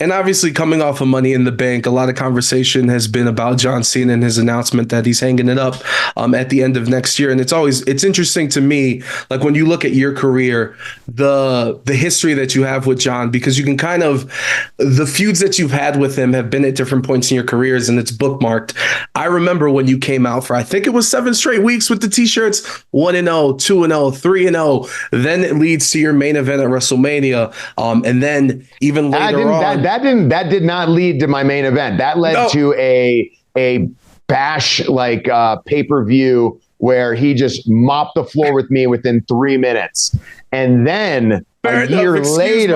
And obviously, coming off of Money in the Bank, a lot of conversation has been about John Cena and his announcement that he's hanging it up at the end of next year. And it's interesting to me, like when you look at your career, the history that you have with John, because you can kind of the feuds that you've had with him have been at different points in your careers, and it's bookmarked. I remember when you came out for I think it was 7 straight weeks with the T-shirts, 1-0, 2-0, 3-0. Then it leads to your main event at WrestleMania, and then even later on. That did not lead to my main event. That led to a bash pay-per-view where he just mopped the floor with me within 3 minutes. And then a year later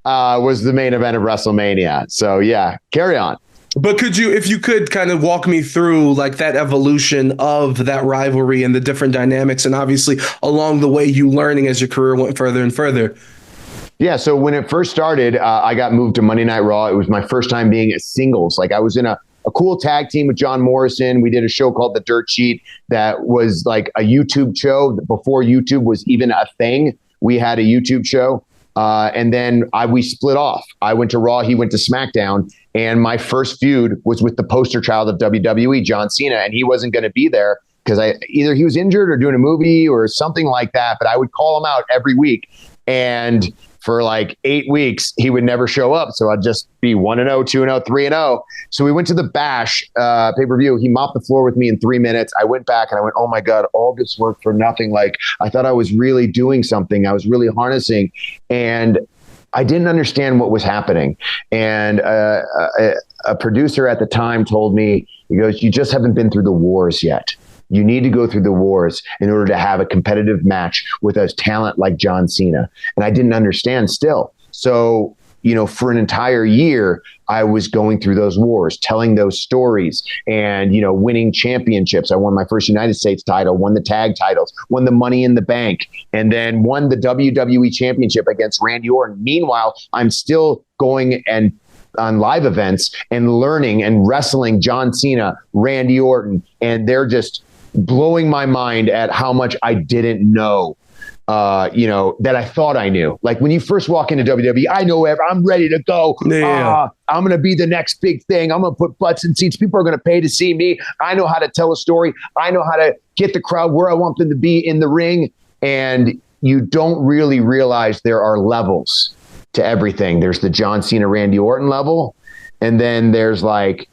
was the main event of WrestleMania. So yeah, carry on. But if you could kind of walk me through like that evolution of that rivalry and the different dynamics, and obviously along the way you learning as your career went further and further. Yeah, so when it first started, I got moved to Monday Night Raw. It was my first time being a singles. Like I was in a cool tag team with John Morrison. We did a show called The Dirt Sheet that was like a YouTube show. Before YouTube was even a thing, we had a YouTube show. And then we split off. I went to Raw, he went to SmackDown. And my first feud was with the poster child of WWE, John Cena. And he wasn't going to be there because either he was injured or doing a movie or something like that. But I would call him out every week. And for like 8 weeks, he would never show up. So I'd just be 1-0, 2-0, 3-0. So we went to the Bash pay-per-view. He mopped the floor with me in 3 minutes. I went back and I went, oh my God, all this work for nothing. Like I thought I was really doing something. I was really harnessing. And I didn't understand what was happening. And a producer at the time told me, he goes, you just haven't been through the wars yet. You need to go through the wars in order to have a competitive match with a talent like John Cena. And I didn't understand still. So, for an entire year, I was going through those wars, telling those stories and, winning championships. I won my first United States title, won the tag titles, won the Money in the Bank, and then won the WWE Championship against Randy Orton. Meanwhile, I'm still going and on live events and learning and wrestling John Cena, Randy Orton, and they're just blowing my mind at how much I didn't know, that I thought I knew. Like when you first walk into WWE, I know I'm ready to go. Yeah. I'm going to be the next big thing. I'm going to put butts in seats. People are going to pay to see me. I know how to tell a story. I know how to get the crowd where I want them to be in the ring. And you don't really realize there are levels to everything. There's the John Cena, Randy Orton level. And then there's like,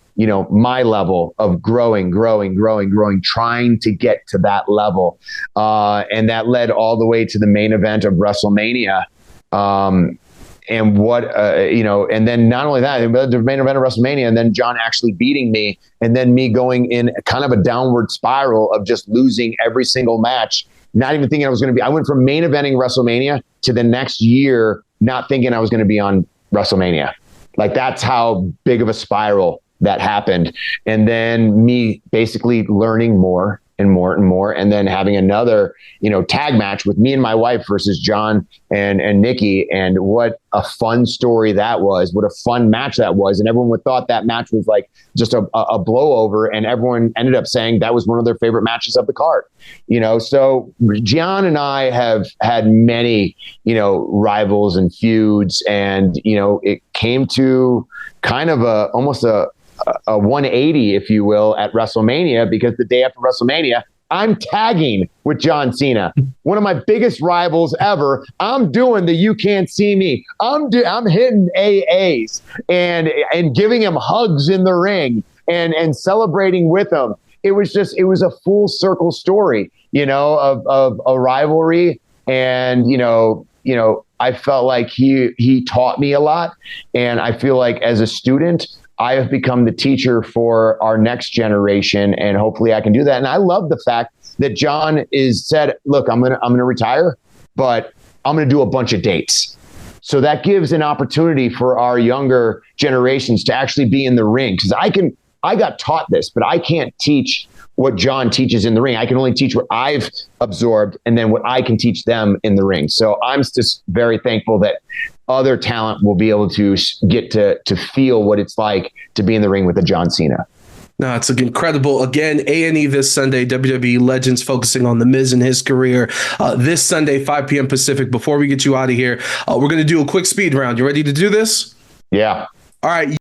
my level of growing, trying to get to that level. And that led all the way to the main event of WrestleMania. And then not only that, the main event of WrestleMania, and then John actually beating me, and then me going in kind of a downward spiral of just losing every single match, not even thinking I went from main eventing WrestleMania to the next year, not thinking I was going to be on WrestleMania. Like that's how big of a spiral that happened. And then me basically learning more and more and more, and then having another, tag match with me and my wife versus John and Nikki. And what a fun story that was. What a fun match that was. And everyone would thought that match was like just a blowover. And everyone ended up saying that was one of their favorite matches of the card. So John and I have had many, rivals and feuds. And, it came to kind of almost a 180, if you will, at WrestleMania, because the day after WrestleMania, I'm tagging with John Cena, one of my biggest rivals ever. I'm doing the "You Can't See Me." I'm hitting AAs and giving him hugs in the ring and celebrating with him. It was a full circle story, of a rivalry. And, I felt like he taught me a lot. And I feel like as a student, I have become the teacher for our next generation, and hopefully I can do that. And I love the fact that John is said, look, I'm going to retire, but I'm going to do a bunch of dates. So that gives an opportunity for our younger generations to actually be in the ring. Because I got taught this, but I can't teach what John teaches in the ring. I can only teach what I've absorbed and then what I can teach them in the ring. So I'm just very thankful that other talent will be able to get to feel what it's like to be in the ring with a John Cena. No, it's incredible. Again, A&E this Sunday, WWE Legends focusing on The Miz and his career. This Sunday, 5 p.m. Pacific. Before we get you out of here, we're going to do a quick speed round. You ready to do this? Yeah. All right.